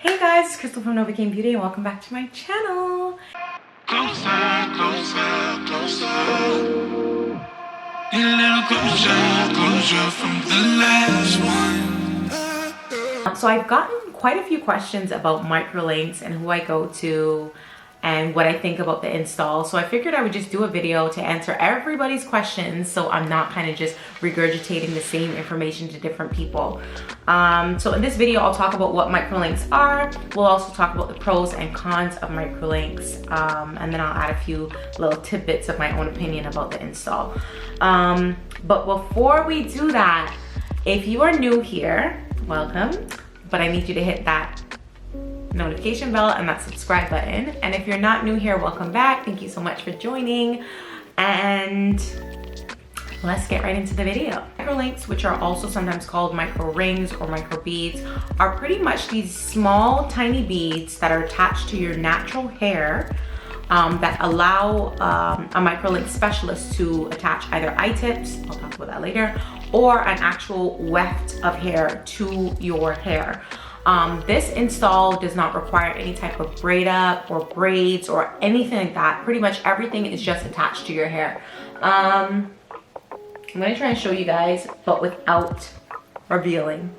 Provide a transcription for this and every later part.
Hey guys, it's Krystal from Nova Game Beauty and welcome back to my channel. Closer, closer, closer. Get a little closer, closer from the last one. So I've gotten quite a few questions about microlinks and who I go to and what I think about the install. So I figured I would just do a video to answer everybody's questions so I'm not kind of just regurgitating the same information to different people. So in this video, I'll talk about what microlinks are. We'll also talk about the pros and cons of microlinks. And then I'll add a few little tidbits of my own opinion about the install. But before we do that, if you are new here, welcome. But I need you to hit that notification bell and that subscribe button. And if you're not new here, welcome back. Thank you so much for joining. And let's get right into the video. Microlinks, which are also sometimes called micro rings or micro beads, are pretty much these small tiny beads that are attached to your natural hair that allow a microlink specialist to attach either eye-tips, I'll talk about that later, or an actual weft of hair to your hair. This install does not require any type of braid up or braids or anything like that. Pretty much everything is just attached to your hair. I'm gonna try and show you guys, but without revealing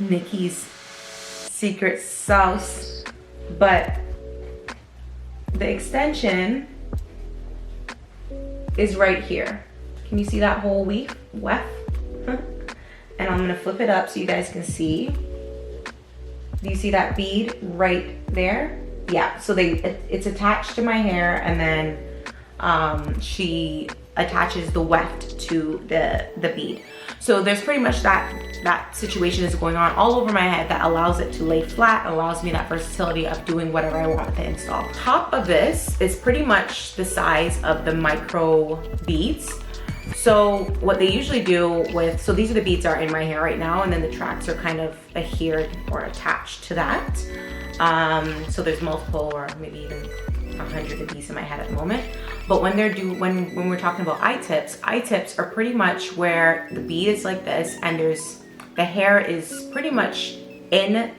Nikki's secret sauce. But the extension is right here. Can you see that whole weft? And I'm gonna flip it up so you guys can see. Do you see that bead right there? Yeah, so it's attached to my hair, and then she attaches the weft to the bead. So there's pretty much that situation is going on all over my head that allows it to lay flat, allows me that versatility of doing whatever I want with the install. Top of this is pretty much the size of the micro beads. So what they usually do with, so these are the beads that are in my hair right now, and then the tracks are kind of adhered or attached to that. So there's multiple, or maybe even 100 of these in my head at the moment. But when when we're talking about eye tips are pretty much where the bead is like this, and the hair is pretty much in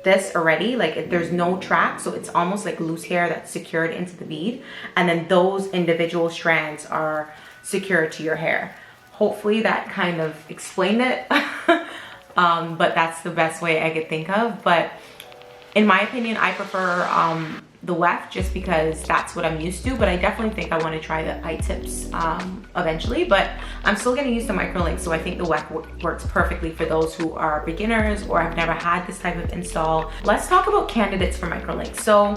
this already, like there's no track, so it's almost like loose hair that's secured into the bead, and then those individual strands are secured to your hair. Hopefully that kind of explained it. But that's the best way I could think of. But in my opinion, I prefer the weft just because that's what I'm used to, but I definitely think I want to try the eye tips eventually. But I'm still going to use the microlink, so I think the weft works perfectly for those who are beginners or have never had this type of install. Let's talk about candidates for microlinks. So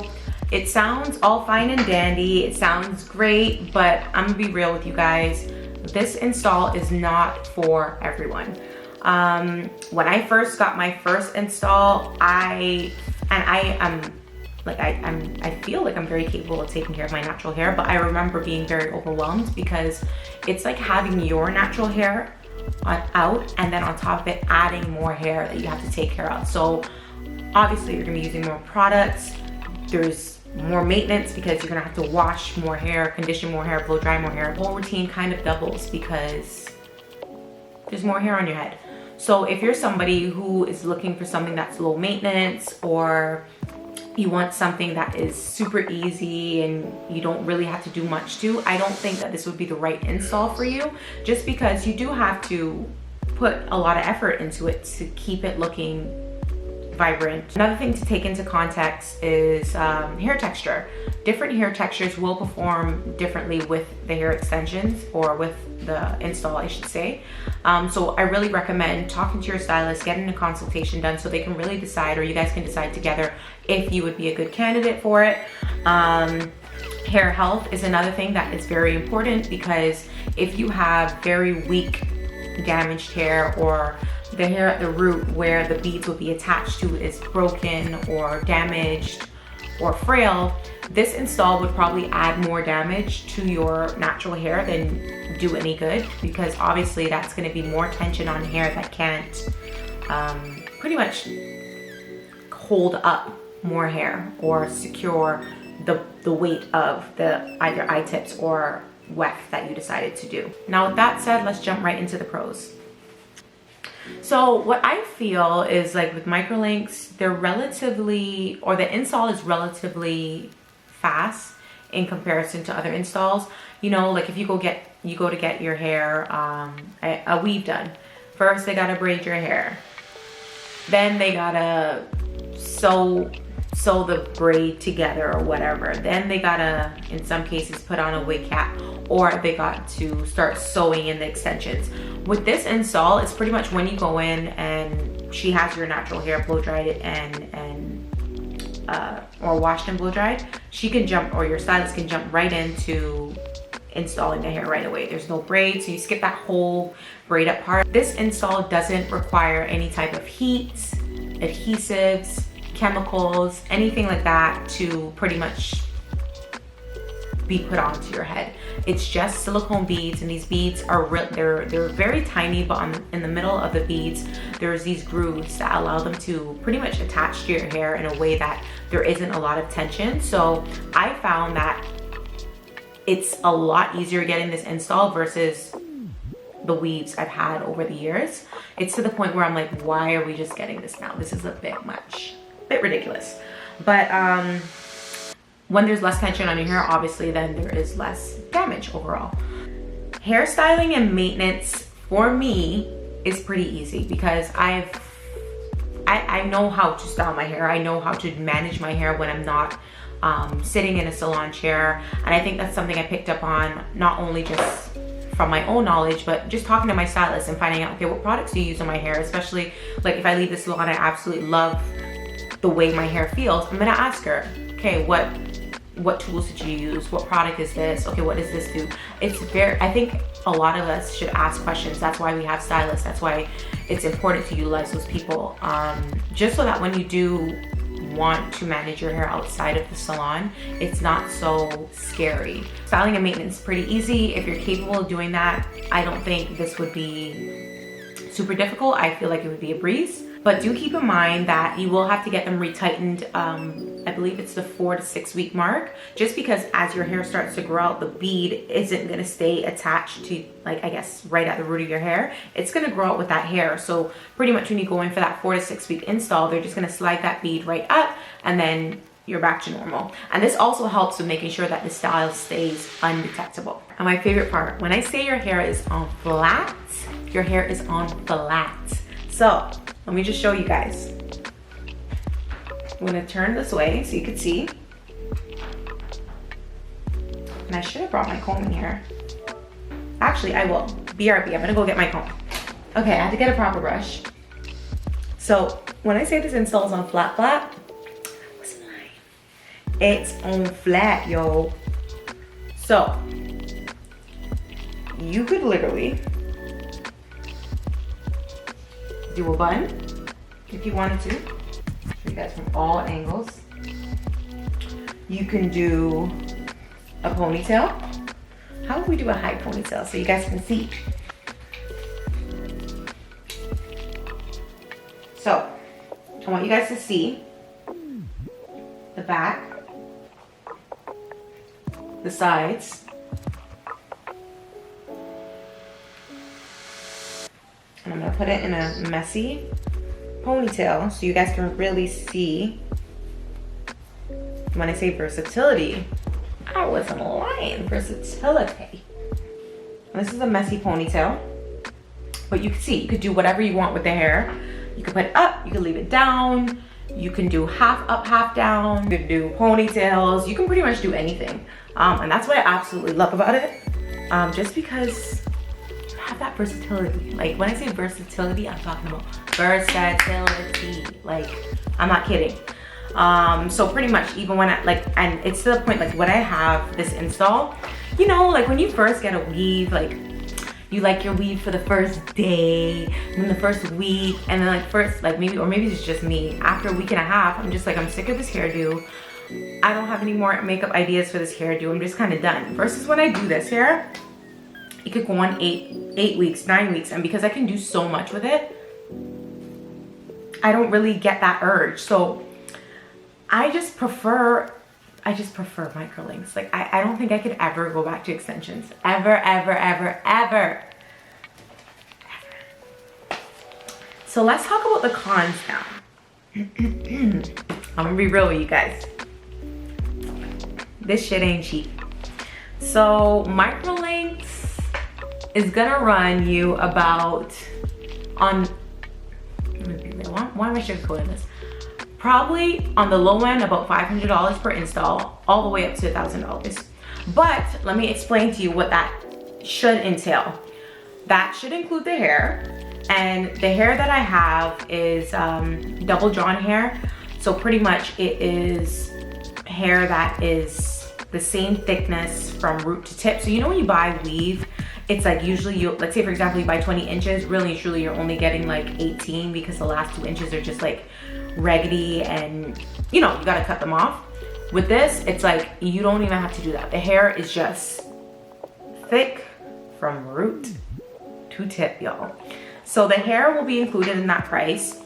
it sounds all fine and dandy, it sounds great, but I'm gonna be real with you guys. This install is not for everyone. When I first got my first install, I feel like I'm very capable of taking care of my natural hair, but I remember being very overwhelmed because it's like having your natural hair out and then on top of it adding more hair that you have to take care of. So obviously you're gonna be using more products, there's more maintenance because you're gonna have to wash more hair, condition more hair, blow dry more hair. The whole routine kind of doubles because there's more hair on your head. So if you're somebody who is looking for something that's low maintenance, or you want something that is super easy and you don't really have to do much to, I don't think that this would be the right install for you, just because you do have to put a lot of effort into it to keep it looking vibrant. Another thing to take into context is hair texture. Different hair textures will perform differently with the hair extensions, or with the install, I should say. So I really recommend talking to your stylist, getting a consultation done so they can really decide, or you guys can decide together if you would be a good candidate for it. Hair health is another thing that is very important, because if you have very weak, damaged hair, or the hair at the root where the beads will be attached to is broken or damaged or frail, this install would probably add more damage to your natural hair than do any good, because obviously that's going to be more tension on hair that can't pretty much hold up more hair or secure the weight of the either eye tips or weft that you decided to do. Now with that said, let's jump right into the pros. So what I feel is like with microlinks, they're relatively, or the install is relatively fast in comparison to other installs. You know, like if you go to get your hair, a weave done. First, they gotta braid your hair. Then they gotta sew the braid together or whatever. Then they gotta, in some cases, put on a wig cap, or they got to start sewing in the extensions. With this install, it's pretty much when you go in and she has your natural hair blow dried or washed and blow dried, she can jump, or your stylist can jump right into installing the hair right away. There's no braid, so you skip that whole braid up part. This install doesn't require any type of heat, adhesives, chemicals, anything like that to pretty much be put onto your head. It's just silicone beads, and these beads are they're very tiny, but in the middle of the beads there's these grooves that allow them to pretty much attach to your hair in a way that there isn't a lot of tension. So I found that it's a lot easier getting this install versus the weaves I've had over the years. It's to the point where I'm like, why are we just getting this now? This is a bit much, a bit ridiculous. But when there's less tension on your hair, obviously then there is less damage overall. Hairstyling and maintenance for me is pretty easy because I know how to style my hair. I know how to manage my hair when I'm not sitting in a salon chair. And I think that's something I picked up on, not only just from my own knowledge, but just talking to my stylist and finding out, okay, what products do you use on my hair? Especially like if I leave the salon, I absolutely love the way my hair feels. I'm gonna ask her, okay, what tools did you use? What product is this? Okay, what does this do? I think a lot of us should ask questions. That's why we have stylists. That's why it's important to utilize those people. Just so that when you do want to manage your hair outside of the salon, it's not so scary. Styling and maintenance is pretty easy. If you're capable of doing that, I don't think this would be super difficult. I feel like it would be a breeze. But do keep in mind that you will have to get them retightened. I believe it's the 4 to 6 week mark, just because as your hair starts to grow out, the bead isn't gonna stay attached to, like, I guess, right at the root of your hair. It's gonna grow out with that hair. So pretty much when you go in for that 4 to 6 week install, they're just gonna slide that bead right up and then you're back to normal. And this also helps with making sure that the style stays undetectable. And my favorite part, when I say your hair is on flat, your hair is on flat. So let me just show you guys. I'm gonna turn this way so you can see. And I should have brought my comb in here. Actually, I will. BRB, I'm gonna go get my comb. Okay, I had to get a proper brush. So when I say this install is on flat, what's mine? It's on flat, yo. So you could literally do a bun if you wanted to. Show you guys from all angles. You can do a ponytail. How would we do a high ponytail so you guys can see? So I want you guys to see the back, the sides, and I'm gonna put it in a messy ponytail so you guys can really see. When I say versatility, I wasn't lying. Versatility. And this is a messy ponytail, but you can see, you could do whatever you want with the hair. You can put it up, you can leave it down, you can do half up, half down, you can do ponytails, you can pretty much do anything. And that's what I absolutely love about it, just because you have that versatility. Like when I say versatility, I'm talking about versatility. Like, I'm not kidding. So pretty much even when I, like, and it's to the point, like when I have this install, you know, like when you first get a weave, like you like your weave for the first day, and then the first week, and then like first, like maybe, or maybe it's just me, after a week and a half, I'm just like, I'm sick of this hairdo. I don't have any more makeup ideas for this hairdo. I'm just kind of done. Versus when I do this hair, it could go on 8 weeks, 9 weeks, and because I can do so much with it, I don't really get that urge. So I just prefer microlinks. Like I don't think I could ever go back to extensions. Ever, ever, ever, ever. So let's talk about the cons now. I'm gonna be real with you guys. This shit ain't cheap. So Microlinks is gonna run you about on, why am I sugarcoating this? Probably on the low end about $500 per install, all the way up to $1,000. But let me explain to you what that should entail. That should include the hair, and the hair that I have is double drawn hair. So pretty much it is hair that is the same thickness from root to tip. So you know when you buy weave, it's like usually you, let's say for example, you buy 20 inches, really and truly you're only getting like 18 because the last 2 inches are just like raggedy and you know, you gotta cut them off. With this, it's like you don't even have to do that. The hair is just thick from root to tip, y'all. So the hair will be included in that price.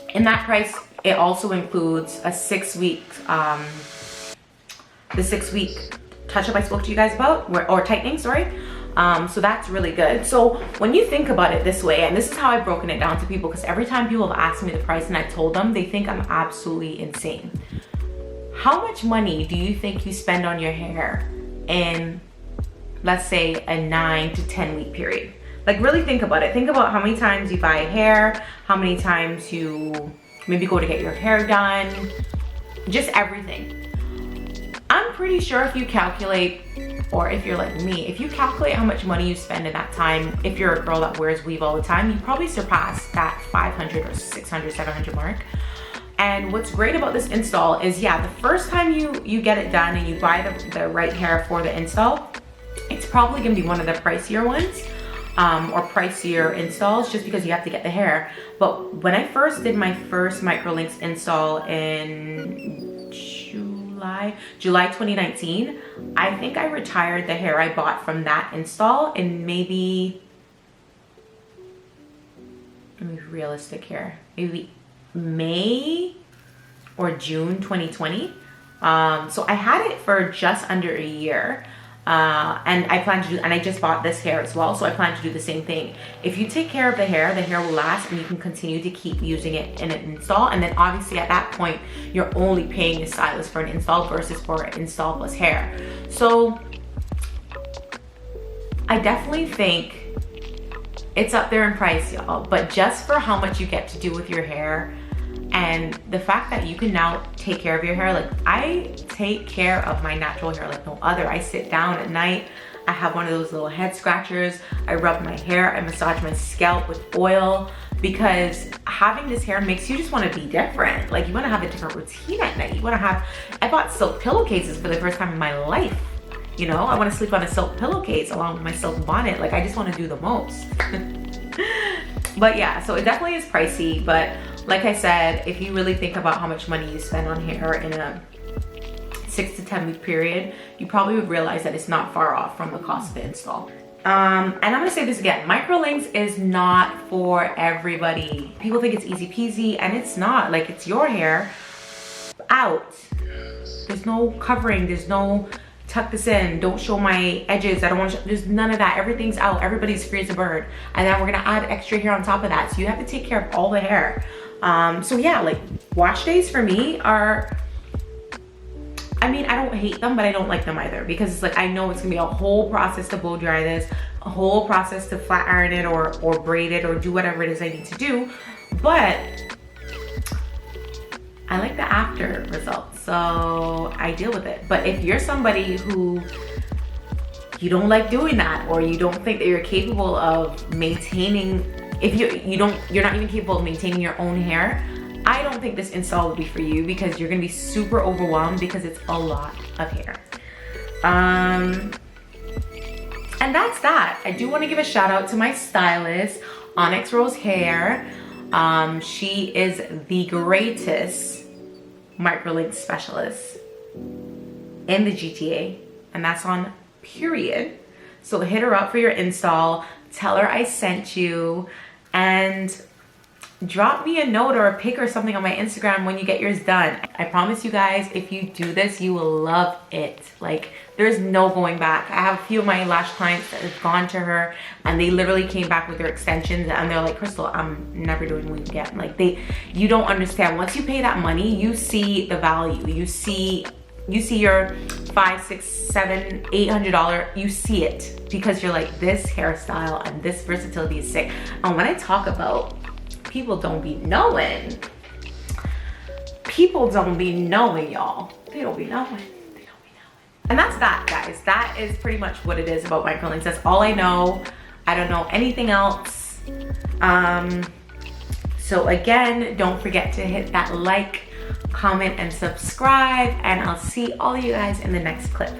In that price, it also includes a 6-week, the 6-week touch-up I spoke to you guys about, or tightening, sorry. So that's really good. So when you think about it this way, and this is how I've broken it down to people, because every time people have asked me the price and I told them, they think I'm absolutely insane. How much money do you think you spend on your hair in, let's say, a 9 to 10 week period? Like really think about it. Think about how many times you buy hair, how many times you maybe go to get your hair done, just everything. I'm pretty sure if you calculate, or if you're like me, if you calculate how much money you spend in that time, if you're a girl that wears weave all the time, you probably surpass that 500 or 600, 700 mark. And what's great about this install is, yeah, the first time you get it done and you buy the right hair for the install, it's probably gonna be one of the pricier ones, or pricier installs, just because you have to get the hair. But when I first did my first Microlinks install in July 2019, I think I retired the hair I bought from that install in maybe, let me be realistic here, maybe May or June 2020. So I had it for just under a year. And I plan to do, and I just bought this hair as well, so I plan to do the same thing. If you take care of the hair will last, and you can continue to keep using it in an install. And then obviously at that point, you're only paying the stylist for an install versus for an install plus hair. So I definitely think it's up there in price, y'all, but just for how much you get to do with your hair, and the fact that you can now take care of your hair, like I take care of my natural hair like no other. I sit down at night, I have one of those little head scratchers, I rub my hair, I massage my scalp with oil, because having this hair makes you just want to be different. Like you want to have a different routine at night. You want to have, I bought silk pillowcases for the first time in my life. You know, I want to sleep on a silk pillowcase along with my silk bonnet. Like I just want to do the most. But yeah, so it definitely is pricey, but like I said, if you really think about how much money you spend on hair in a 6 to 10 week period, you probably would realize that it's not far off from the cost of the install. And I'm gonna say this again, Microlinks is not for everybody. People think it's easy peasy, and it's not. Like, it's your hair out. There's no covering, there's no tuck this in, don't show my edges, I don't want to there's none of that. Everything's out, everybody's free as a bird. And then we're gonna add extra hair on top of that, so you have to take care of all the hair. So yeah, like wash days for me are, I mean, I don't hate them, but I don't like them either, because it's like I know it's gonna be a whole process to blow dry this, a whole process to flat iron it or braid it or do whatever it is I need to do, but I like the after results, so I deal with it. But if you're somebody who you don't like doing that, or you don't think that you're capable of maintaining, if you're not even capable of maintaining your own hair, I don't think this install will be for you, because you're gonna be super overwhelmed because it's a lot of hair. And that's that. I do want to give a shout out to my stylist, Onyx Rose Hair. She is the greatest Microlink specialist in the GTA, and that's on period. So hit her up for your install, tell her I sent you, and drop me a note or a pic or something on my Instagram when you get yours done. I promise you guys, if you do this, you will love it. Like, there's no going back. I have a few of my lash clients that have gone to her and they literally came back with their extensions and they're like, Krystal, I'm never doing wings again. Like, you don't understand. Once you pay that money, you see the value. You see your $500, $600, $700, $800, you see it because you're like, this hairstyle and this versatility is sick. And when I talk about people don't be knowing, people don't be knowing, y'all. They don't be knowing. And that's that, guys. That is pretty much what it is about microlinks. That's all I know. I don't know anything else. So again, don't forget to hit that like, comment, and subscribe, and I'll see all you guys in the next clip.